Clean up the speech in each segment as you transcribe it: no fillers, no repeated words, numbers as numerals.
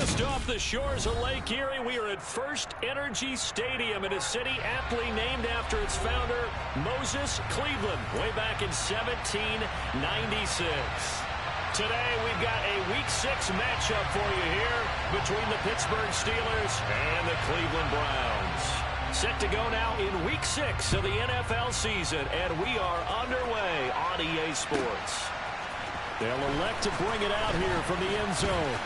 Just off the shores of Lake Erie, we are at First Energy Stadium in a city aptly named after its founder, Moses Cleveland, way back in 1796. Today, we've got a Week 6 matchup for you here between the Pittsburgh Steelers and the Cleveland Browns. Set to go now in Week 6 of the NFL season, and we are underway on EA Sports. They'll elect to bring it out here from the end zone.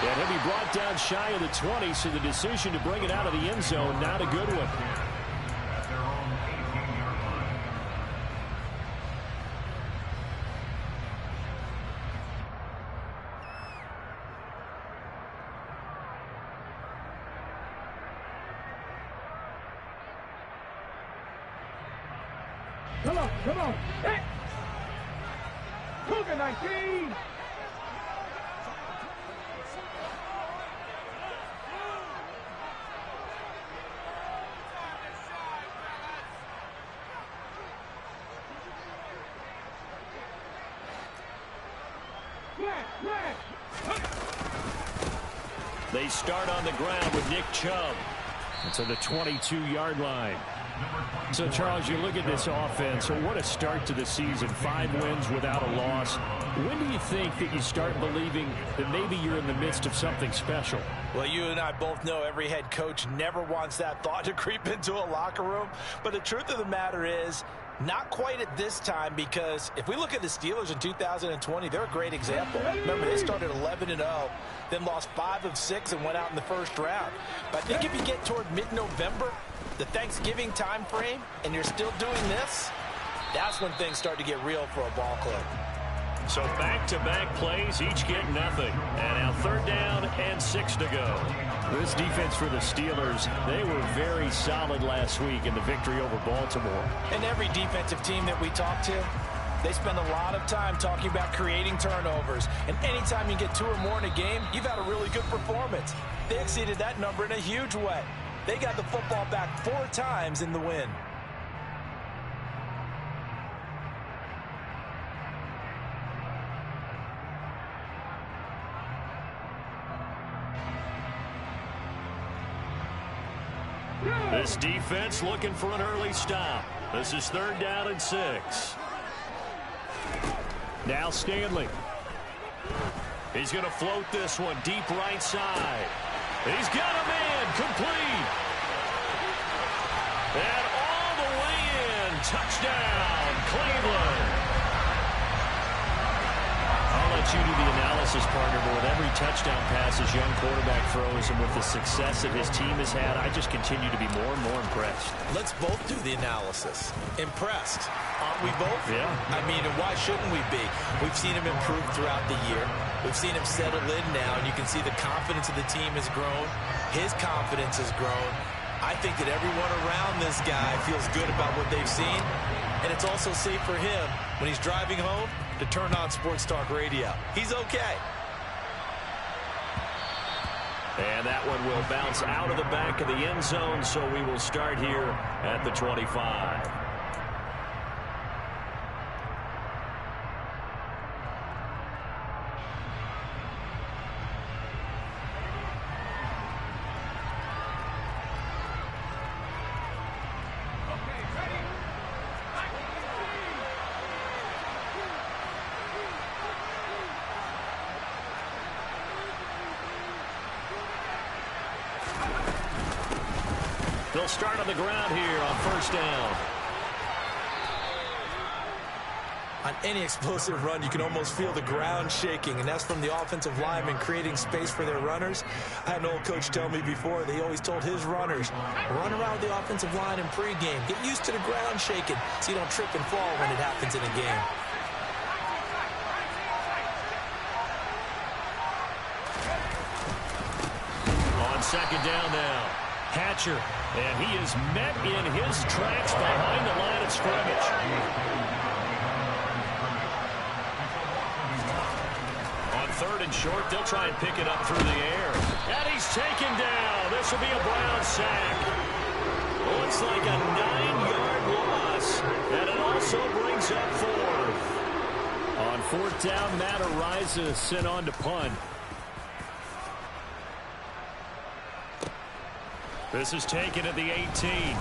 And he'll be brought down shy of the 20, so the decision to bring it out of the end zone, not a good one. Come on. Hey! Cougar 19! They start on the ground with Nick Chubb. To the 22-yard line. So, Charles, you look at this offense, so what a start to the season. 5 wins without a loss. When do you think that you start believing that maybe you're in the midst of something special? Well, you and I both know every head coach never wants that thought to creep into a locker room. But the truth of the matter is, not quite at this time, because if we look at the Steelers in 2020, they're a great example. Remember, they started 11-0, then lost 5 of 6 and went out in the first round. But I think if you get toward mid-November, the Thanksgiving time frame, and you're still doing this, that's when things start to get real for a ball club. So back-to-back plays, each get nothing. And now 3rd down and 6 to go. This defense for the Steelers, they were very solid last week in the victory over Baltimore. And every defensive team that we talk to, they spend a lot of time talking about creating turnovers. And anytime you get 2 or more in a game, you've had a really good performance. They exceeded that number in a huge way. They got the football back 4 times in the win. This defense looking for an early stop. This is 3rd down and 6. Now Stanley. He's going to float this one deep right side. He's got a man complete. And all the way in. Touchdown, Cleveland. I'll let you do the analysis, partner, but with every touchdown pass his young quarterback throws and with the success that his team has had, I just continue to be more and more impressed. Let's both do the analysis. Impressed. Aren't we both? Yeah. I mean, and why shouldn't we be? We've seen him improve throughout the year. We've seen him settle in now, and you can see the confidence of the team has grown. His confidence has grown. I think that everyone around this guy feels good about what they've seen, and it's also safe for him when he's driving home to turn on Sports Talk Radio. He's okay. And that one will bounce out of the back of the end zone, so we will start here at the 25. They'll start on the ground here on 1st down. On any explosive run, you can almost feel the ground shaking, and that's from the offensive linemen creating space for their runners. I had an old coach tell me before, they always told his runners, run around the offensive line in pregame. Get used to the ground shaking so you don't trip and fall when it happens in a game. On 2nd down now. Hatcher, and he is met in his tracks behind the line of scrimmage. On 3rd and short, they'll try and pick it up through the air. And he's taken down. This will be a Brown sack. Looks like a 9-yard loss, and it also brings up 4th. On fourth down, Matt Araiza sent on to punt. This is taken at the 18.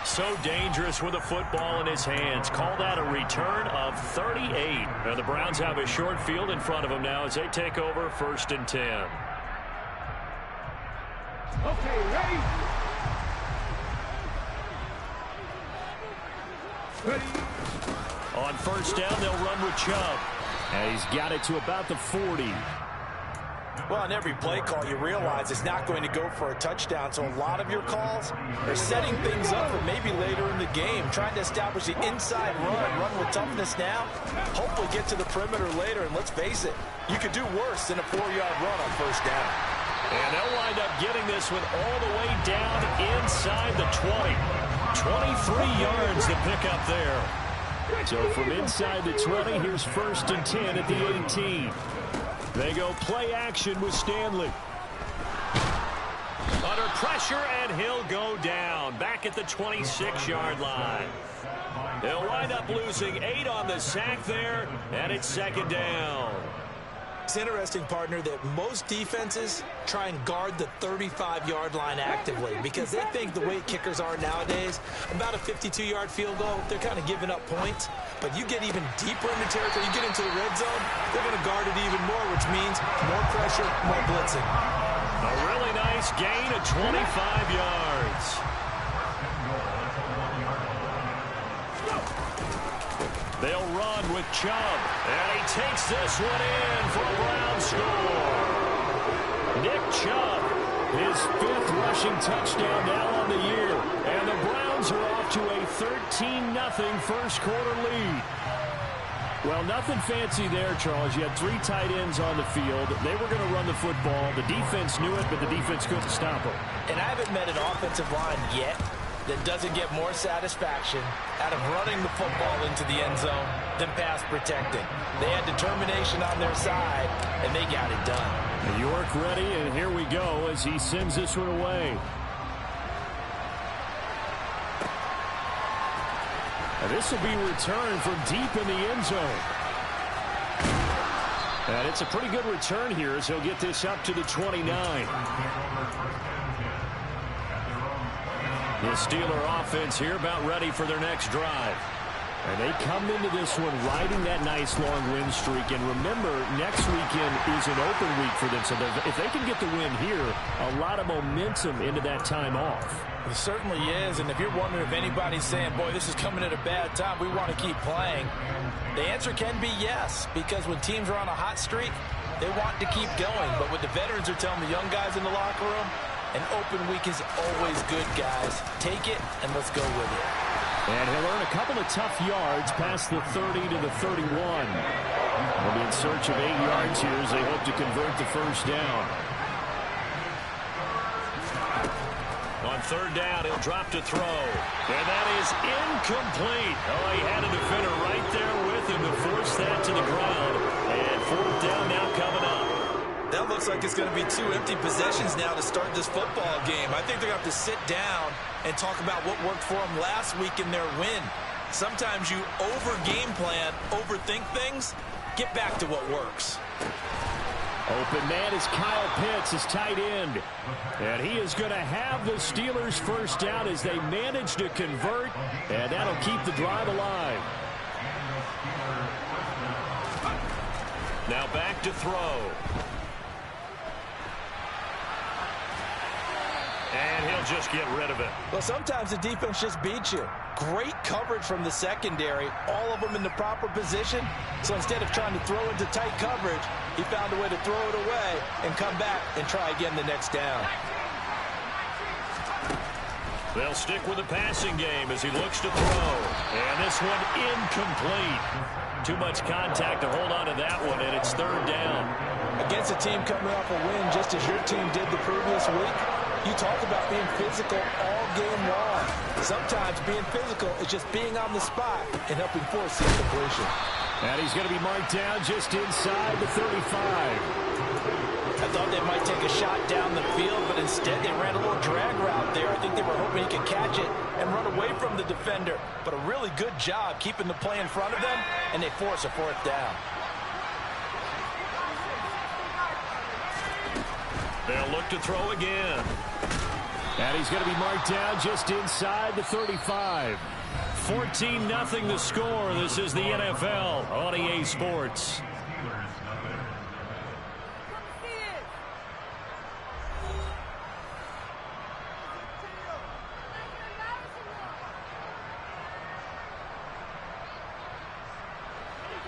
So dangerous with a football in his hands. Call that a return of 38. And the Browns have a short field in front of them now as they take over 1st and 10. Okay, ready? Ready? On 1st down, they'll run with Chubb. And he's got it to about the 40. Well, on every play call, you realize it's not going to go for a touchdown. So a lot of your calls are setting things up for maybe later in the game, trying to establish the inside run with toughness now, hopefully get to the perimeter later. And let's face it, you could do worse than a 4-yard run on 1st down. And they'll wind up getting this one all the way down inside the 20. 23 yards to pick up there. So from inside the 20, here's 1st and 10 at the 18. They go play action with Stanley. Under pressure, and he'll go down. Back at the 26-yard line. They'll wind up losing 8 on the sack there, and it's 2nd down. It's interesting, partner, that most defenses try and guard the 35-yard line actively because they think the way kickers are nowadays, about a 52-yard field goal, they're kind of giving up points. But you get even deeper into territory, you get into the red zone, they're going to guard it even more, which means more pressure, more blitzing. A really nice gain of 25 yards. They'll run with Chubb, and he takes this one in for a Brown score. Nick Chubb, his 5th rushing touchdown now on the year, and the Browns are off to a 13-0 first quarter lead. Well, nothing fancy there, Charles. You had 3 tight ends on the field. They were going to run the football. The defense knew it, but the defense couldn't stop them. And I haven't met an offensive line yet that doesn't get more satisfaction out of running the football into the end zone than pass protecting. They had determination on their side, and they got it done. York ready, and here we go as he sends this one away. And this will be returned from deep in the end zone. And it's a pretty good return here as he'll get this up to the 29. The Steeler offense here about ready for their next drive. And they come into this one riding that nice long win streak. And remember, next weekend is an open week for them. So if they can get the win here, a lot of momentum into that time off. It certainly is. And if you're wondering if anybody's saying, boy, this is coming at a bad time, we want to keep playing, the answer can be yes. Because when teams are on a hot streak, they want to keep going. But what the veterans are telling the young guys in the locker room, an open week is always good, guys. Take it, and let's go with it. And he'll earn a couple of tough yards past the 30 to the 31. They'll be in search of 8 yards here as they hope to convert the first down. On 3rd down, he'll drop to throw. And that is incomplete. Oh, he had a defender right there with him to force that to the ground. And 4th down now coming up. That looks like it's going to be 2 empty possessions now to start this football game. I think they're going to have to sit down and talk about what worked for them last week in their win. Sometimes you over-game plan, overthink things. Get back to what works. Open man is Kyle Pitts, his tight end. And he is going to have the Steelers first down as they manage to convert. And that'll keep the drive alive. Now back to throw. And he'll just get rid of it. Well, sometimes the defense just beats you. Great coverage from the secondary, all of them in the proper position. So instead of trying to throw into tight coverage, he found a way to throw it away and come back and try again the next down. They'll stick with the passing game as he looks to throw. And this one incomplete. Too much contact to hold on to that one, and it's 3rd down. Against a team coming off a win just as your team did the previous week, you talk about being physical all game long. Sometimes being physical is just being on the spot and helping force the incompletion. And he's going to be marked down just inside the 35. I thought they might take a shot down the field, but instead they ran a little drag route there they were hoping he could catch it and run away from the defender. But a really good job keeping the play in front of them, and they force a fourth down. They'll look to throw again. And he's going to be marked down just inside the 35. 14-0 the score. This is the NFL on EA Sports.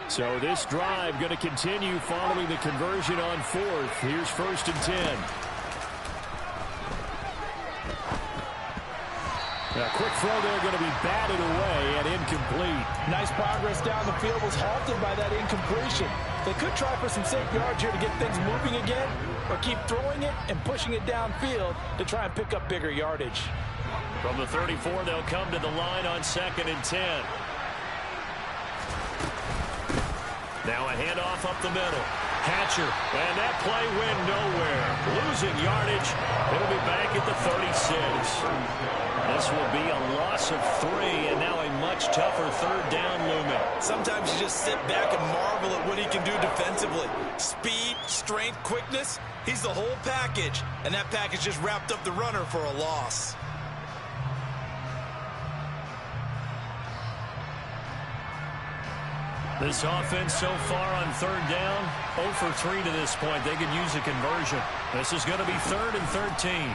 So this drive going to continue following the conversion on fourth. Here's 1st and 10. A quick throw there going to be batted away and incomplete. Nice progress down the field was halted by that incompletion. They could try for some safe yards here to get things moving again, or keep throwing it and pushing it downfield to try and pick up bigger yardage. From the 34, they'll come to the line on 2nd and 10. Now a handoff up the middle. Hatcher, and that play went nowhere. Losing yardage. It'll be back at the 36. This will be a loss of 3, and now a much tougher 3rd down looming. Sometimes you just sit back and marvel at what he can do defensively. Speed, strength, quickness. He's the whole package, and that package just wrapped up the runner for a loss. This offense so far on 3rd down, 0 for 3 to this point. They could use a conversion. This is going to be 3rd and 13.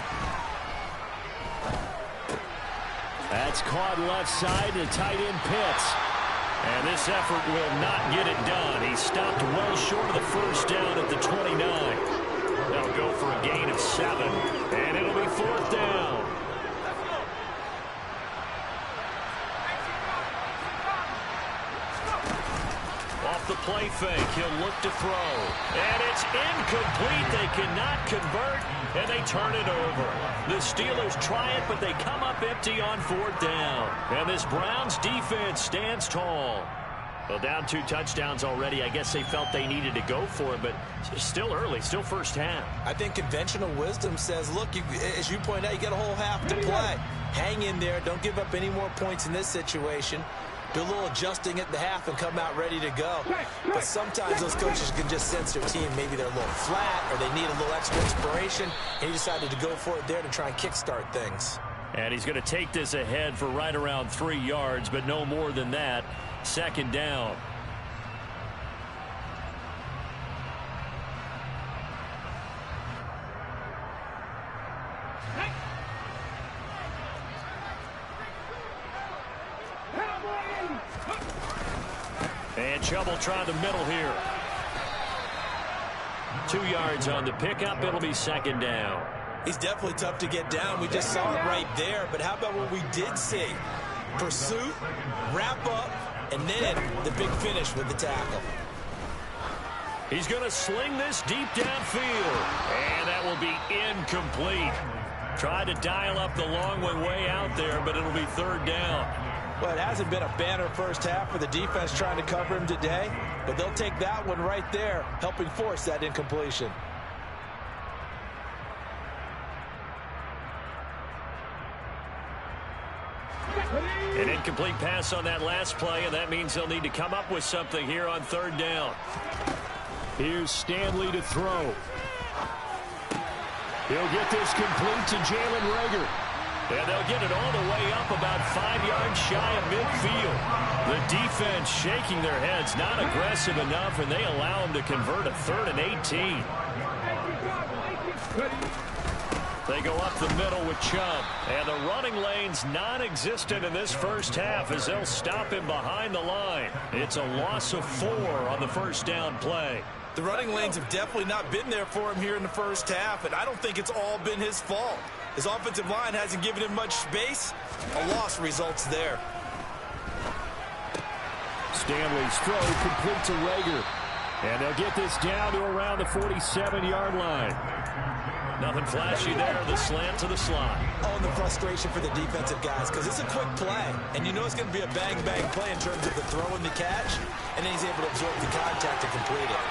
That's caught left side to tight end Pitts. And this effort will not get it done. He stopped well short of the 1st down at the 29. They'll go for a gain of 7. And it'll be 4th down. Off the play fake, he'll look to throw. And it's incomplete. They cannot convert, and they turn it over. The Steelers try it, but they come up empty on 4th down. And this Browns defense stands tall. Well, down 2 touchdowns already. I guess they felt they needed to go for it, but it's still early, still first half. I think conventional wisdom says, look, as you point out, you got a whole half to play. Hang in there. Don't give up any more points in this situation. Do a little adjusting at the half and come out ready to go. But sometimes those coaches can just sense their team. Maybe they're a little flat or they need a little extra inspiration. And he decided to go for it there to try and kickstart things. And he's going to take this ahead for right around 3 yards, but no more than that. 2nd down. And Chubb will try the middle here. 2 yards on the pickup. It'll be 2nd down. He's definitely tough to get down. We just saw it right there. But how about what we did see? Pursuit, wrap up, and then the big finish with the tackle. He's going to sling this deep downfield. And that will be incomplete. Tried to dial up the long one way out there, but it'll be 3rd down. Well, it hasn't been a banner first half for the defense trying to cover him today, but they'll take that one right there, helping force that incompletion. An incomplete pass on that last play, and that means they'll need to come up with something here on 3rd down. Here's Stanley to throw. He'll get this complete to Jalen Reagor. And they'll get it all the way up about 5 yards shy of midfield. The defense shaking their heads, not aggressive enough, and they allow them to convert a 3rd and 18. They go up the middle with Chubb. And the running lane's non-existent in this first half as they'll stop him behind the line. It's a loss of 4 on the 1st down play. The running lanes have definitely not been there for him here in the first half, and I don't think it's all been his fault. His offensive line hasn't given him much space. A loss results there. Stanley's throw complete to Reagor. And they'll get this down to around the 47-yard line. Nothing flashy there. The slant to the slot. Oh, and the frustration for the defensive guys, because it's a quick play. And you know it's going to be a bang-bang play in terms of the throw and the catch. And then he's able to absorb the contact to complete it.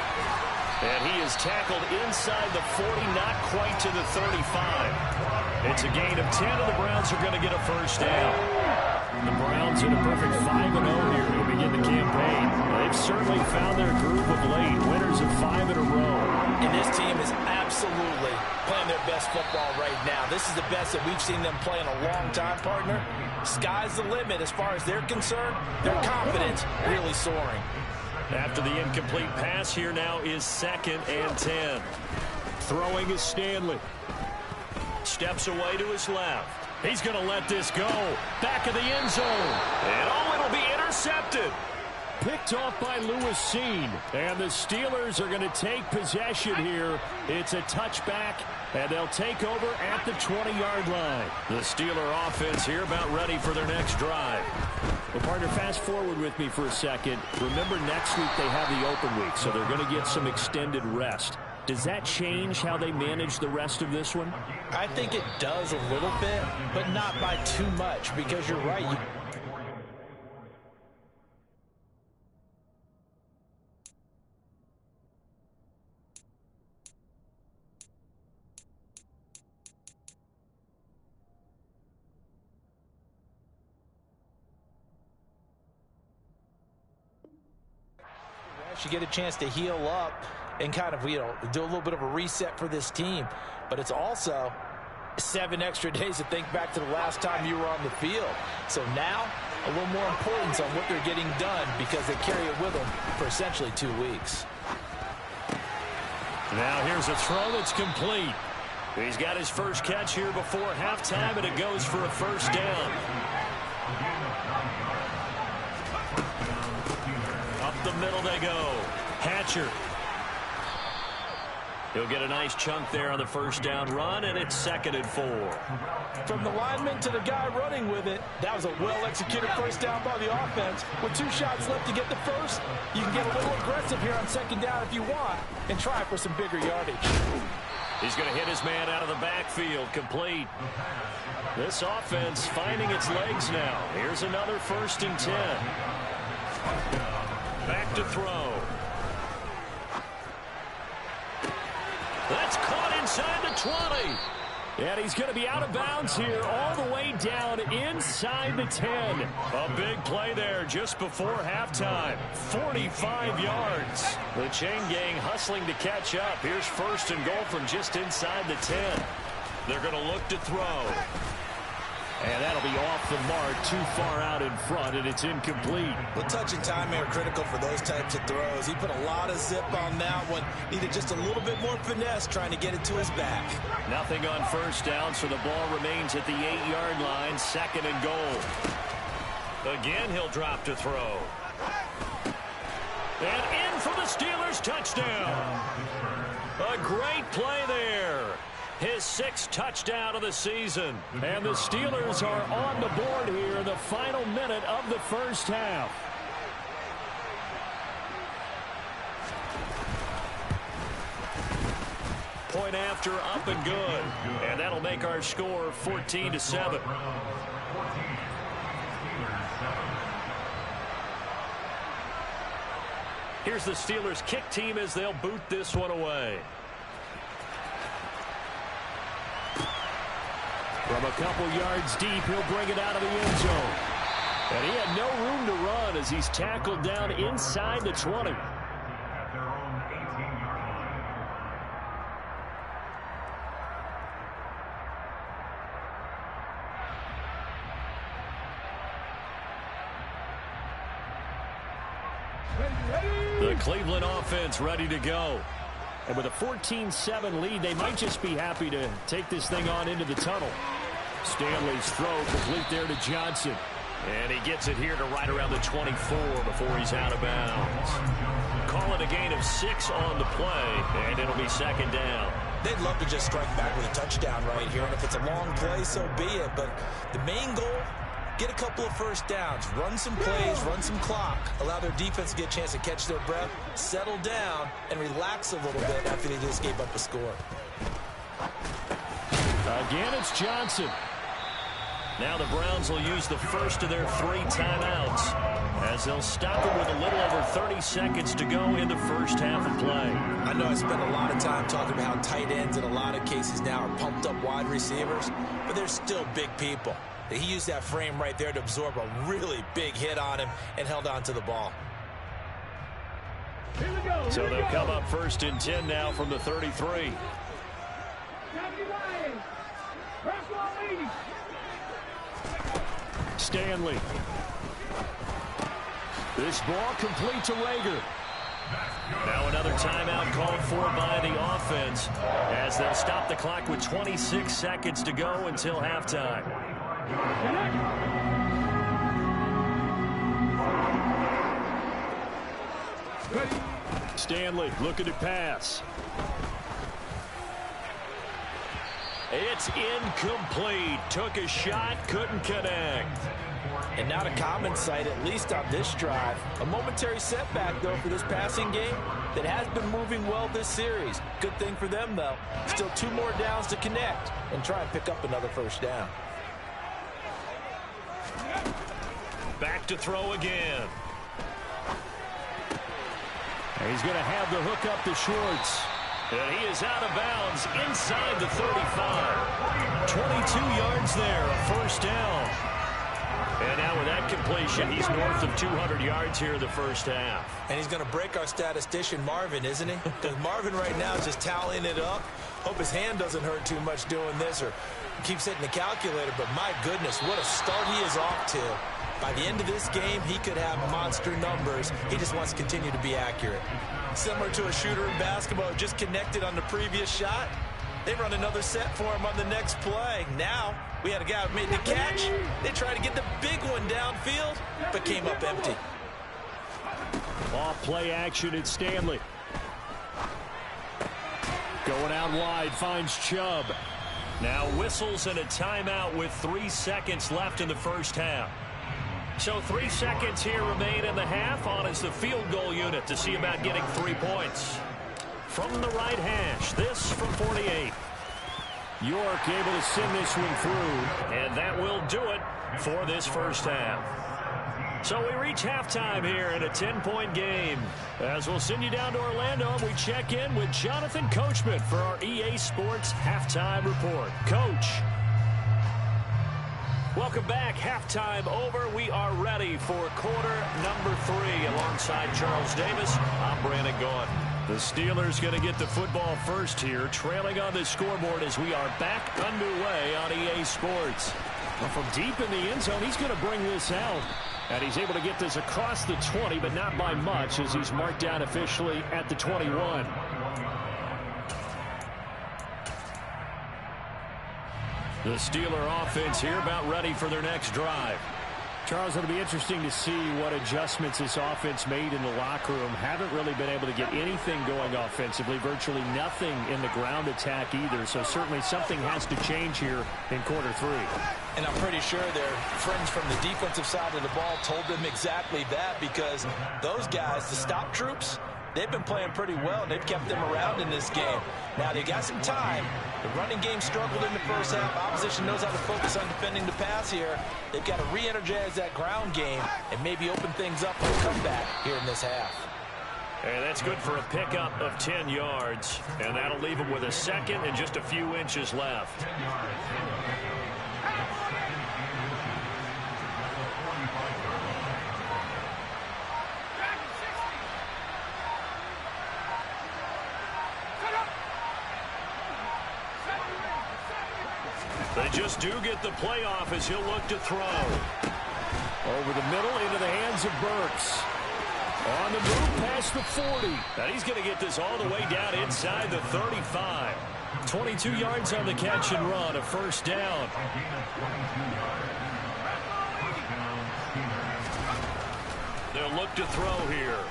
And he is tackled inside the 40, not quite to the 35. It's a gain of 10, and the Browns are going to get a first down. The Browns in a perfect 5-0 here to begin the campaign. They've certainly found their groove of late. Winners of 5 in a row. And this team is absolutely playing their best football right now. This is the best that we've seen them play in a long time, partner. Sky's the limit as far as they're concerned. Their confidence really soaring. After the incomplete pass, here now is 2nd and 10. Throwing is Stanley. Steps away to his left. He's going to let this go. Back of the end zone. And it'll be intercepted. Picked off by Lewis Cine. And the Steelers are going to take possession here. It's a touchback, and they'll take over at the 20-yard line. The Steeler offense here about ready for their next drive. Well, partner, fast forward with me for a second. Remember, next week they have the open week, so they're going to get some extended rest. Does that change how they manage the rest of this one? I think it does a little bit, but not by too much, because you're right. You get a chance to heal up and kind of, do a little bit of a reset for this team. But it's also 7 extra days to think back to the last time you were on the field. So now, a little more importance on what they're getting done because they carry it with them for essentially 2 weeks. Now here's a throw that's complete. He's got his first catch here before halftime, and it goes for a first down. Up the middle they go. Hatcher. He'll get a nice chunk there on the first down run, and it's 2nd and 4. From the lineman to the guy running with it, that was a well-executed first down by the offense. With 2 shots left to get the first, you can get a little aggressive here on 2nd down if you want and try for some bigger yardage. He's going to hit his man out of the backfield, complete. This offense finding its legs now. Here's another 1st and 10. Back to throw. That's caught inside the 20. And he's going to be out of bounds here all the way down inside the 10. A big play there just before halftime. 45 yards. The chain gang hustling to catch up. Here's 1st and goal from just inside the 10. They're going to look to throw. And that'll be off the mark, too far out in front, and it's incomplete. Well, touch and timing are critical for those types of throws. He put a lot of zip on that one. Needed just a little bit more finesse trying to get it to his back. Nothing on first down, so the ball remains at the 8-yard line, 2nd and goal. Again, he'll drop to throw. And in for the Steelers, touchdown. A great play there. His 6th touchdown of the season. And the Steelers are on the board here in the final minute of the first half. Point after, up and good. And that'll make our score 14-7. Here's the Steelers kick team as they'll boot this one away. From a couple yards deep, he'll bring it out of the end zone. And he had no room to run as he's tackled down inside the 20. The Cleveland offense ready to go. And with a 14-7 lead, they might just be happy to take this thing on into the tunnel. Stanley's throw complete there to Johnson. And he gets it here to right around the 24 before he's out of bounds. Call it a gain of 6 on the play, and it'll be 2nd down. They'd love to just strike back with a touchdown right here, and if it's a long play, so be it. But the main goal, get a couple of first downs, run some plays, run some clock, allow their defense to get a chance to catch their breath, settle down, and relax a little bit after they just gave up a score. Again, it's Johnson. Now the Browns will use the first of their 3 timeouts as they'll stop it with a little over 30 seconds to go in the first half of play. I know I spent a lot of time talking about how tight ends in a lot of cases now are pumped up wide receivers, but they're still big people. He used that frame right there to absorb a really big hit on him and held on to the ball. So they'll come up first and 10 now from the 33. Stanley. This ball complete to Rager. Now another timeout called for by the offense as they'll stop the clock with 26 seconds to go until halftime. Stanley looking to pass. It's incomplete. Took a shot, couldn't connect. And not a common sight, at least on this drive. A momentary setback, though, for this passing game that has been moving well this series. Good thing for them, though. Still 2 more downs to connect and try and pick up another first down. Back to throw again. And he's going to have the hook up to Schwartz. And he is out of bounds inside the 35. 22 yards there, a first down. And now with that completion, he's north of 200 yards here in the first half. And he's going to break our statistician, Marvin, isn't he? Because Marvin right now is just tallying it up. Hope his hand doesn't hurt too much doing this or keeps hitting the calculator. But my goodness, what a start he is off to. By the end of this game, he could have monster numbers. He just wants to continue to be accurate. Similar to a shooter in basketball who just connected on the previous shot. They run another set for him on the next play. Now, we had a guy who made the catch. They tried to get the big one downfield, but came up empty. Off play action at Stanley. Going out wide, finds Chubb. Now whistles and a timeout with 3 seconds left in the first half. So 3 seconds here remain in the half. On is the field goal unit to see about getting 3 points. From the right hash, this from 48. York able to send this one through, and that will do it for this first half. So we reach halftime here in a 10-point game. As we'll send you down to Orlando, and we check in with Jonathan Coachman for our EA Sports Halftime Report. Coach. Welcome back. Halftime over. We are ready for quarter number 3. Alongside Charles Davis, I'm Brandon Gaudin. The Steelers going to get the football first here, trailing on the scoreboard as we are back underway on EA Sports. Well, from deep in the end zone, he's going to bring this out. And he's able to get this across the 20, but not by much as he's marked down officially at the 21. The Steeler offense here about ready for their next drive. Charles, it'll be interesting to see what adjustments this offense made in the locker room. Haven't really been able to get anything going offensively, virtually nothing in the ground attack either. So certainly something has to change here in quarter 3. And I'm pretty sure their friends from the defensive side of the ball told them exactly that, because those guys, the stop troops, they've been playing pretty well, and they've kept them around in this game. Now, they got some time. The running game struggled in the first half. Opposition knows how to focus on defending the pass here. They've got to re-energize that ground game and maybe open things up for a comeback here in this half. And that's good for a pickup of 10 yards. And that'll leave them with a second and just a few inches left. They just do get the playoff as he'll look to throw. Over the middle into the hands of Burks. On the move past the 40. And he's going to get this all the way down inside the 35. 22 yards on the catch and run, a first down. They'll look to throw here.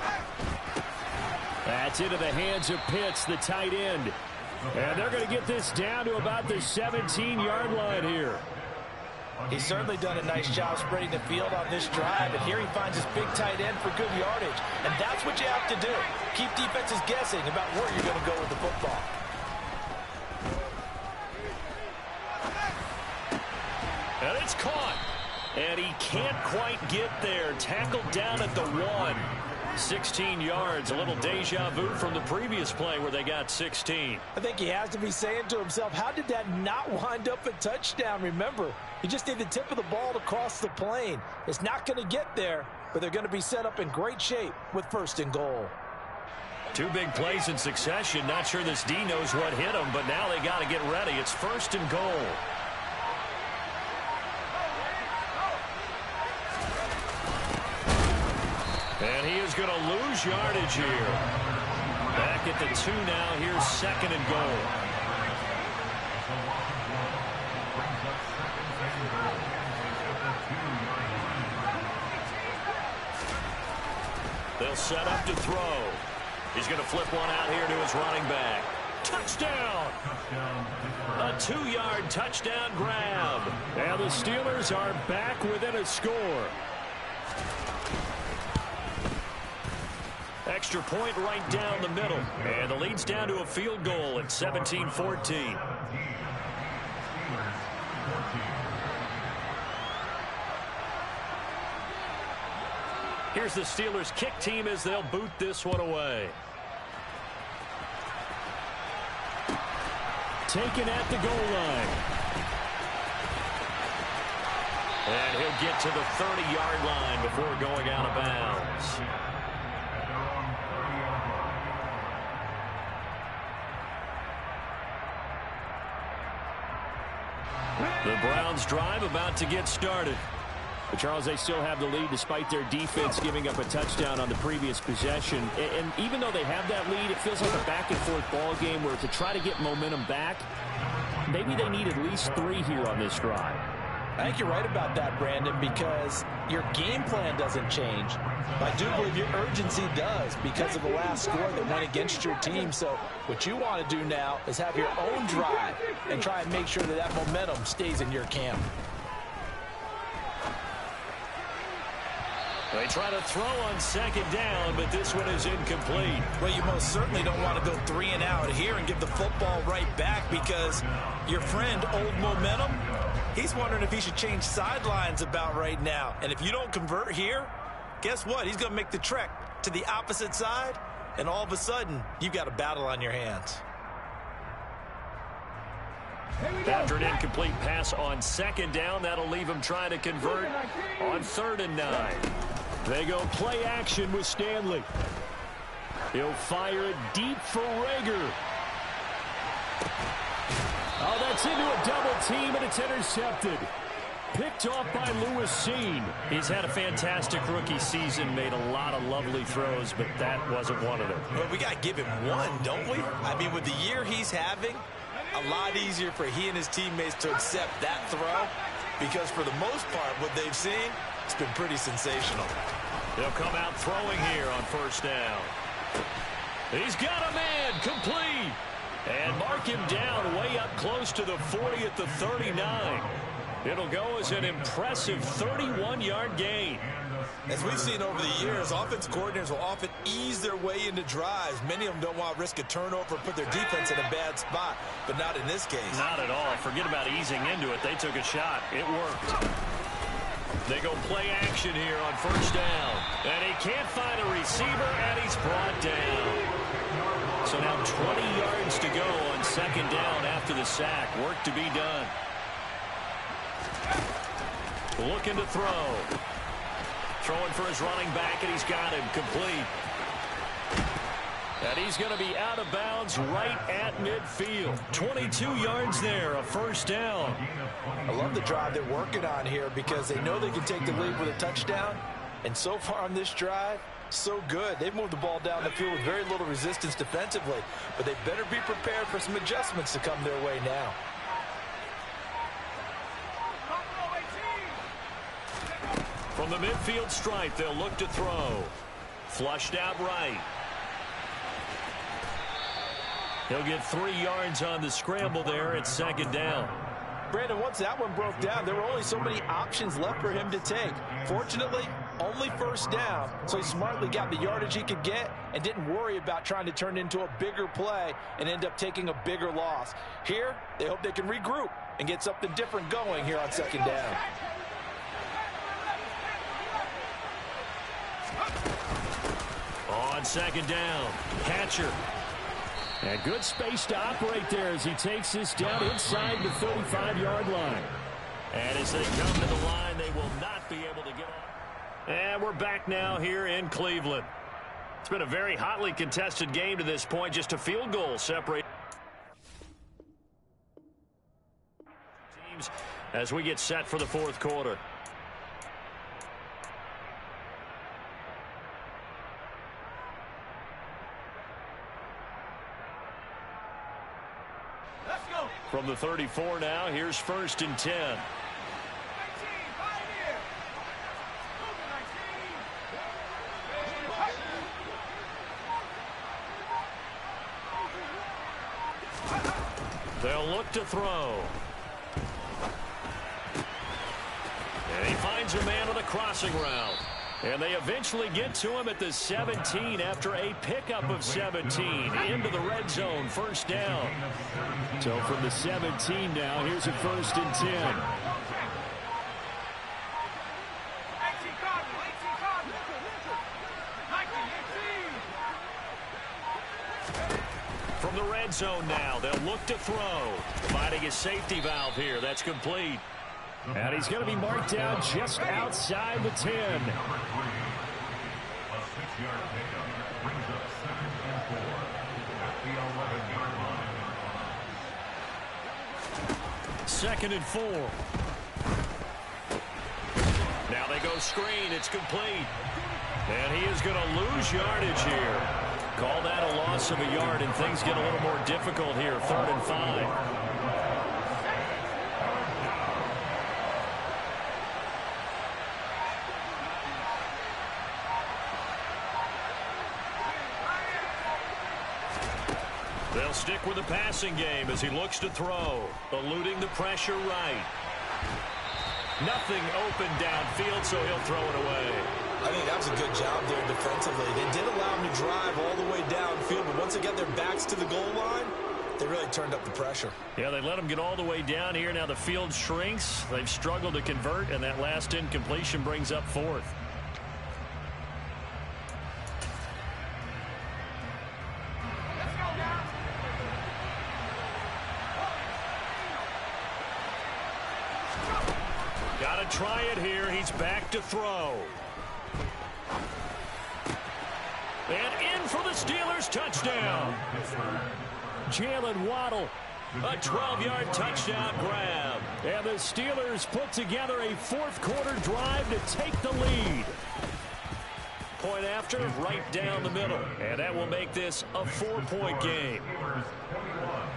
That's into the hands of Pitts, the tight end. And they're going to get this down to about the 17-yard line here. He's certainly done a nice job spreading the field on this drive, and here he finds his big tight end for good yardage. And that's what you have to do. Keep defenses guessing about where you're going to go with the football. And it's caught. And he can't quite get there. Tackled down at the 1. 16 yards, a little deja vu from the previous play where they got 16. I think he has to be saying to himself, how did that not wind up a touchdown? Remember, you just need the tip of the ball to cross the plane. It's not going to get there, but they're going to be set up in great shape with 1st and goal. 2 big plays in succession. Not sure this D knows what hit him, but now they got to get ready. It's 1st and goal. And he is going to lose yardage here. Back at the 2 now. Here's 2nd and goal. They'll set up to throw. He's going to flip one out here to his running back. Touchdown! A 2-yard touchdown grab. And the Steelers are back within a score. Extra point right down the middle. And the lead's down to a field goal at 17-14. Here's the Steelers kick team as they'll boot this one away. Taken at the goal line. And he'll get to the 30-yard line before going out of bounds. The Browns drive about to get started. But Charles, they still have the lead despite their defense giving up a touchdown on the previous possession. And even though they have that lead, it feels like a back-and-forth ball game where to try to get momentum back, maybe they need at least 3 here on this drive. I think you're right about that, Brandon, because your game plan doesn't change. I do believe your urgency does because of the last score that went against your team. So what you want to do now is have your own drive and try and make sure that that momentum stays in your camp. They try to throw on 2nd down, but this one is incomplete. Well, you most certainly don't want to go 3 and out here and give the football right back because your friend, Old Momentum, he's wondering if he should change sidelines about right now. And if you don't convert here, guess what? He's going to make the trek to the opposite side, and all of a sudden, you've got a battle on your hands. After an incomplete pass on 2nd down, that'll leave him trying to convert on 3rd and 9. They go play action with Stanley. He'll fire it deep for Rager. Oh, that's into a double team, and it's intercepted. Picked off by Lewis Cine. He's had a fantastic rookie season, made a lot of lovely throws, but that wasn't one of them. Well, we got to give him one, don't we? I mean, with the year he's having, a lot easier for he and his teammates to accept that throw because for the most part, what they've seen, it's been pretty sensational. They'll come out throwing here on 1st down. He's got a man, complete. And mark him down way up close to the 40 at the 39. It'll go as an impressive 31-yard gain. As we've seen over the years, offense coordinators will often ease their way into drives. Many of them don't want to risk a turnover, put their defense in a bad spot, but not in this case. Not at all. Forget about easing into it. They took a shot. It worked. They go play action here on 1st down. And he can't find a receiver, and he's brought down. So now 20 yards to go on 2nd down after the sack. Work to be done. Looking to throw. Throwing for his running back, and he's got him complete. And he's going to be out of bounds right at midfield. 22 yards there, a 1st down. I love the drive they're working on here because they know they can take the lead with a touchdown. And so far on this drive, so good. They've moved the ball down the field with very little resistance defensively. But they better be prepared for some adjustments to come their way now. From the midfield stripe, they'll look to throw. Flushed out right. He'll get 3 yards on the scramble there at 2nd down. Brandon, once that one broke down, there were only so many options left for him to take. Fortunately, only 1st down, so he smartly got the yardage he could get and didn't worry about trying to turn it into a bigger play and end up taking a bigger loss. Here, they hope they can regroup and get something different going here on 2nd down. On second down, Hatcher. And good space to operate there as he takes this down inside the 35-yard line. And as they come to the line, they will not be able to get on. And we're back now here in Cleveland. It's been a very hotly contested game to this point. Just a field goal separate teams as we get set for the fourth quarter. From the 34 now, here's 1st and 10. They'll look to throw. And he finds a man on the crossing route. And they eventually get to him at the 17 after a pickup of 17 into the red zone. 1st down. So from the 17 now, here's a 1st and 10. From the red zone now, they'll look to throw. Finding a safety valve here. That's complete. And he's going to be marked down just outside the 10. A 6-yard pickup brings up 2nd and 4 at the 11-yard line. 2nd and 4. Now they go screen. It's complete. And he is going to lose yardage here. Call that a loss of a yard, and things get a little more difficult here. 3rd and 5. They'll stick with the passing game as he looks to throw. Eluding the pressure right. Nothing open downfield, so he'll throw it away. I think that was a good job there defensively. They did allow him to drive all the way downfield, but once they got their backs to the goal line, they really turned up the pressure. Yeah, they let him get all the way down here. Now the field shrinks. They've struggled to convert, and that last incompletion brings up 4th. Got to try it here. He's back to throw. And in for the Steelers touchdown. Jalen Waddle. A 12-yard touchdown grab. And the Steelers put together a fourth-quarter drive to take the lead. Point after, right down the middle. And that will make this a 4-point game. Steelers 21,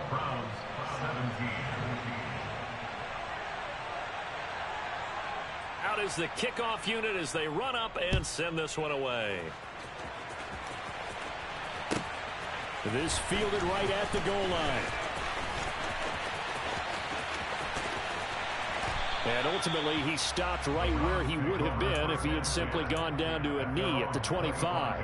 Browns 17. Out is the kickoff unit as they run up and send this one away. This fielded right at the goal line. And ultimately, he stopped right where he would have been if he had simply gone down to a knee at the 25.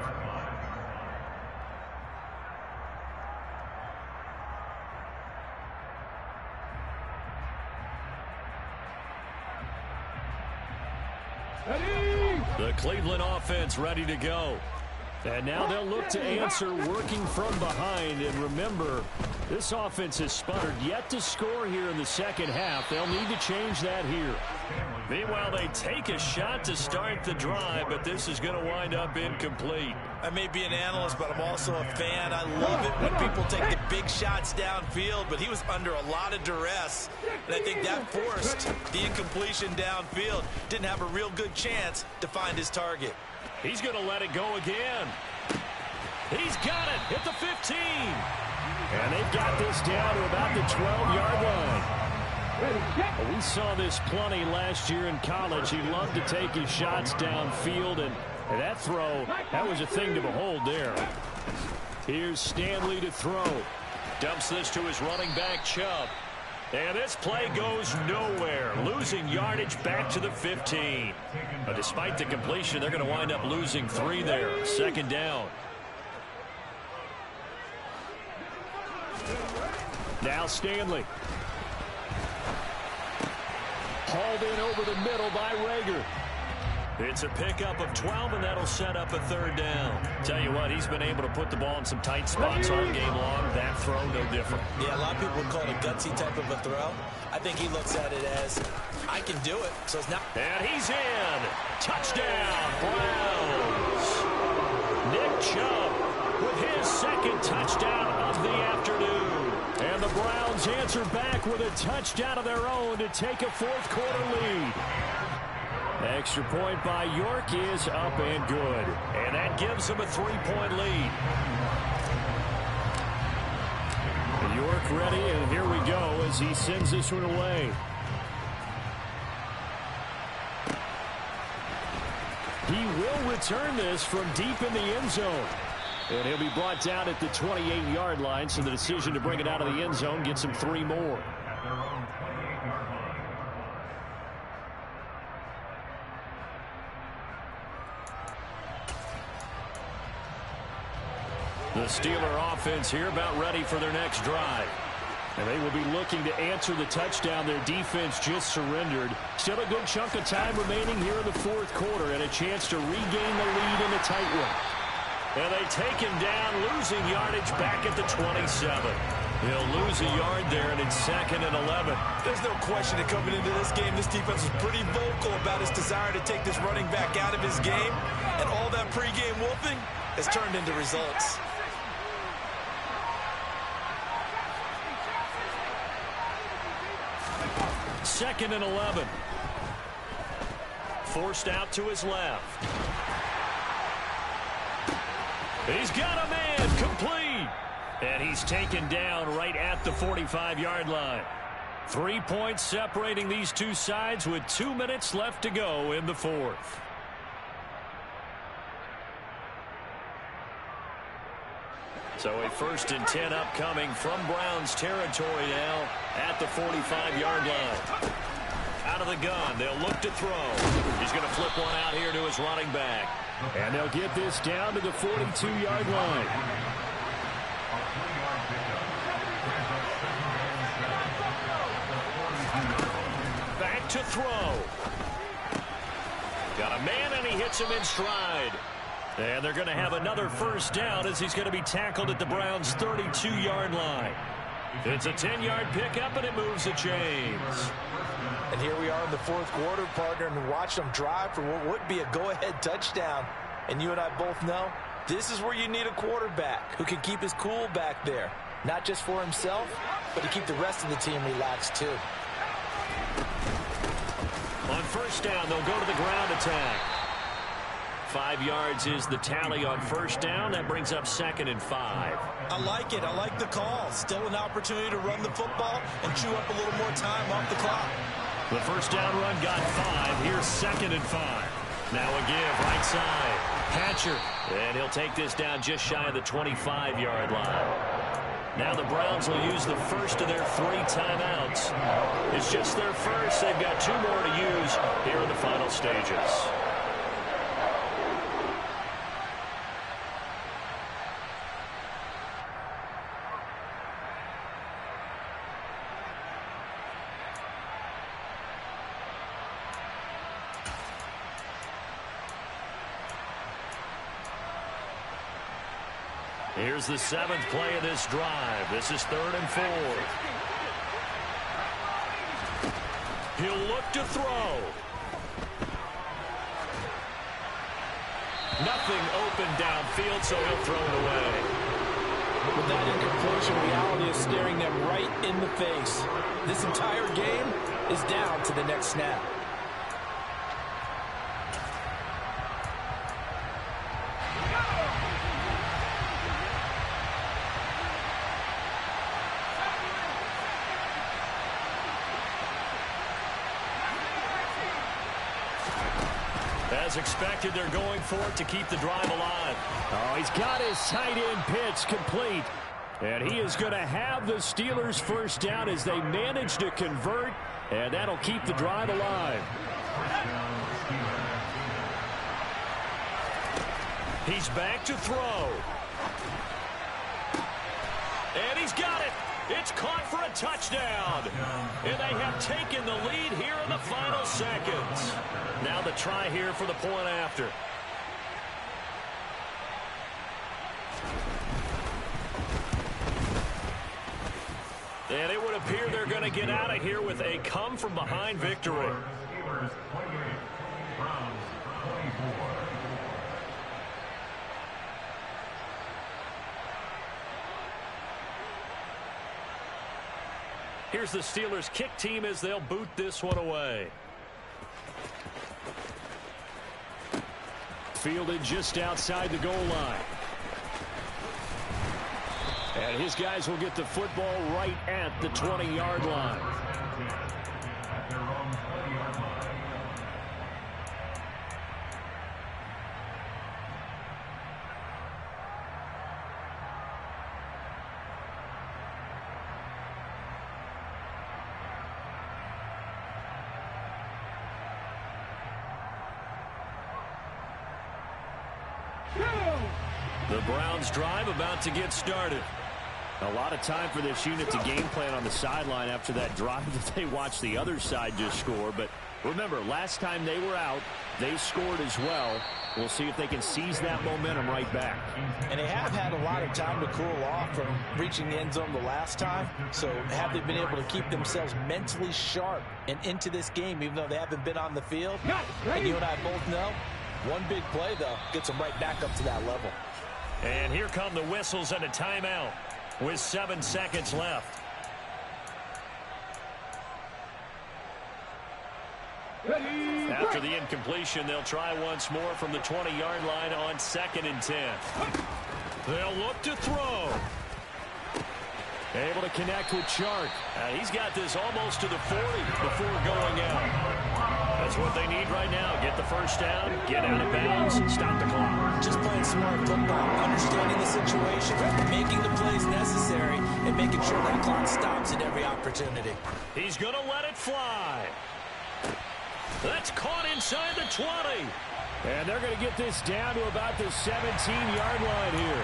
The Cleveland offense ready to go. And now they'll look to answer working from behind. And remember, this offense has sputtered yet to score here in the second half. They'll need to change that here. Meanwhile, they take a shot to start the drive, but this is going to wind up incomplete. I may be an analyst, but I'm also a fan. I love it when people take the big shots downfield, but he was under a lot of duress, and I think that forced the incompletion downfield. Didn't have a real good chance to find his target. He's going to let it go again. He's got it at the 15. And they've got this down to about the 12-yard line. We saw this plenty last year in college. He loved to take his shots downfield, and that throw, that was a thing to behold there. Here's Stanley to throw. Dumps this to his running back, Chubb. And this play goes nowhere. Losing yardage back to the 15. But despite the completion, they're going to wind up losing 3 there. 2nd down. Now Stanley. Hauled in over the middle by Rager. It's a pickup of 12, and that'll set up a third down. Tell you what, he's been able to put the ball in some tight spots all game long. That throw, no different. Yeah, a lot of people would call it a gutsy type of a throw. I think he looks at it as, I can do it, so it's not. And he's in. Touchdown, Browns. Nick Chubb with his second touchdown of the afternoon. And the Browns answer back with a touchdown of their own to take a fourth-quarter lead. Extra point by York is up and good. And that gives them a 3-point lead. York ready, and here we go as he sends this one away. He will return this from deep in the end zone. And he'll be brought down at the 28-yard line, so the decision to bring it out of the end zone gets him 3 more. At their own 28-yard line. The Steeler offense here about ready for their next drive. And they will be looking to answer the touchdown their defense just surrendered. Still a good chunk of time remaining here in the fourth quarter and a chance to regain the lead in a tight one. And they take him down, losing yardage back at the 27. He'll lose a yard there, and it's 2nd and 11. There's no question that coming into this game, this defense was pretty vocal about his desire to take this running back out of his game. And all that pregame wolfing has turned into results. Second and 11. Forced out to his left. He's got a man, complete. And he's taken down right at the 45-yard line. 3 points separating these two sides with 2 minutes left to go in the fourth. So a 1st and 10 upcoming from Browns territory now at the 45-yard line. Out of the gun, they'll look to throw. He's going to flip one out here to his running back. And they'll get this down to the 42-yard line. Back to throw. Got a man, and he hits him in stride. And they're going to have another first down as he's going to be tackled at the Browns' 32-yard line. It's a 10-yard pickup, and it moves the chains. And here we are in the fourth quarter, partner, and watch them drive for what would be a go-ahead touchdown. And you and I both know this is where you need a quarterback who can keep his cool back there. Not just for himself, but to keep the rest of the team relaxed, too. On first down, they'll go to the ground attack. 5 yards is the tally on first down. That brings up 2nd and 5. I like it. I like the call. Still an opportunity to run the football and chew up a little more time off the clock. The first down run got 5. Here's 2nd and 5. Now a give, right side. Hatcher. And he'll take this down just shy of the 25-yard line. Now the Browns will use the first of their 3 timeouts. It's just their first. They've got 2 more to use here in the final stages. Here's the 7th play of this drive. This is 3rd and 4. He'll look to throw. Nothing open downfield, so he'll throw it away. With that incompletion, reality is staring them right in the face. This entire game is down to the next snap. As expected, they're going for it to keep the drive alive. Oh, he's got his tight end pitch complete. And he is going to have the Steelers first down as they manage to convert. And that'll keep the drive alive. He's back to throw. And he's got it. It's caught for a touchdown. And they have taken the lead here in the final seconds. Now the try here for the point after. And it would appear they're going to get out of here with a come-from-behind victory. Steelers 28, Browns 24. Here's the Steelers kick team as they'll boot this one away. Fielded just outside the goal line. And his guys will get the football right at the 20-yard line. At their own 20-yard line. The Browns drive about to get started. A lot of time for this unit to game plan on the sideline after that drive that they watched the other side just score. But remember, last time they were out, they scored as well. We'll see if they can seize that momentum right back. And they have had a lot of time to cool off from reaching the end zone the last time. So have they been able to keep themselves mentally sharp and into this game, even though they haven't been on the field? And you and I both know, one big play, though, gets them right back up to that level. And here come the whistles and a timeout with 7 seconds left. After the incompletion, they'll try once more from the 20-yard line on 2nd and 10. They'll look to throw. Able to connect with Chark. He's got this almost to the 40 before going out. That's what they need right now. Get the first down, get out of bounds, stop the clock. Just playing smart football, understanding the situation, making the plays necessary, and making sure that clock stops at every opportunity. He's going to let it fly. That's caught inside the 20. And they're going to get this down to about the 17-yard line here.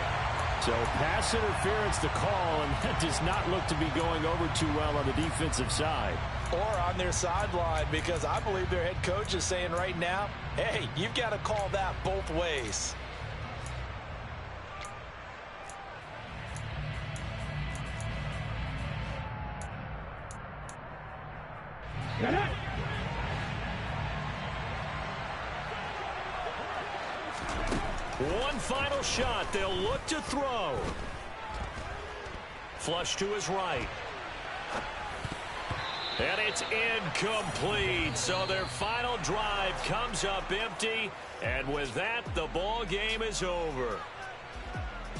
So pass interference the call, and that does not look to be going over too well on the defensive side. Or on their sideline, because I believe their head coach is saying right now, hey, you've got to call that both ways. One final shot. They'll look to throw. Flush to his right. And it's incomplete. So their final drive comes up empty. And with that, the ball game is over.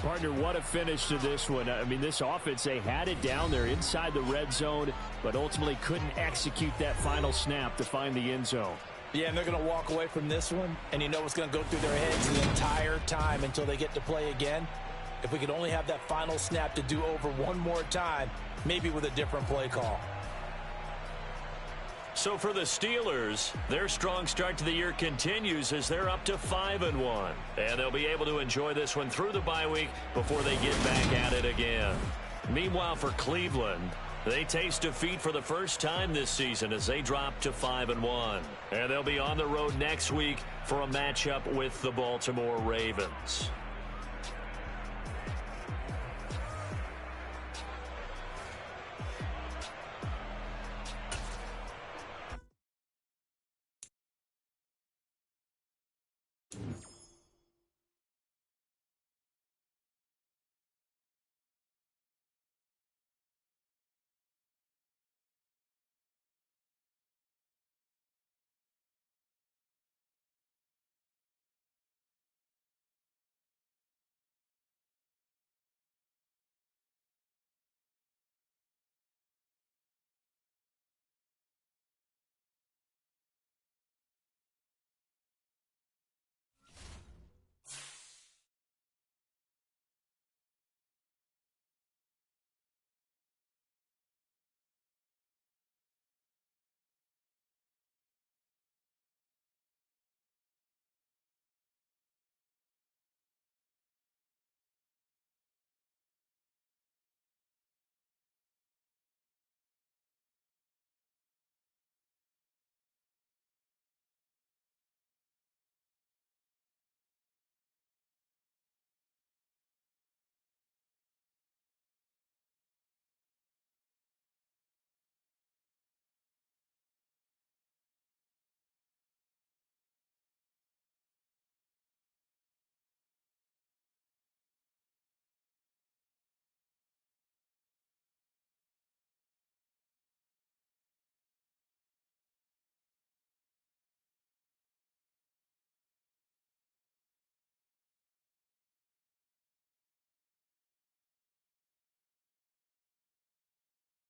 Partner, what a finish to this one. I mean, this offense, they had it down there inside the red zone, but ultimately couldn't execute that final snap to find the end zone. Yeah, and they're going to walk away from this one, and you know what's going to go through their heads the entire time until they get to play again. If we could only have that final snap to do over one more time, maybe with a different play call. So for the Steelers, their strong start to the year continues as they're up to 5-1. And they'll be able to enjoy this one through the bye week before they get back at it again. Meanwhile, for Cleveland, they taste defeat for the first time this season as they drop to 5-1. And they'll be on the road next week for a matchup with the Baltimore Ravens.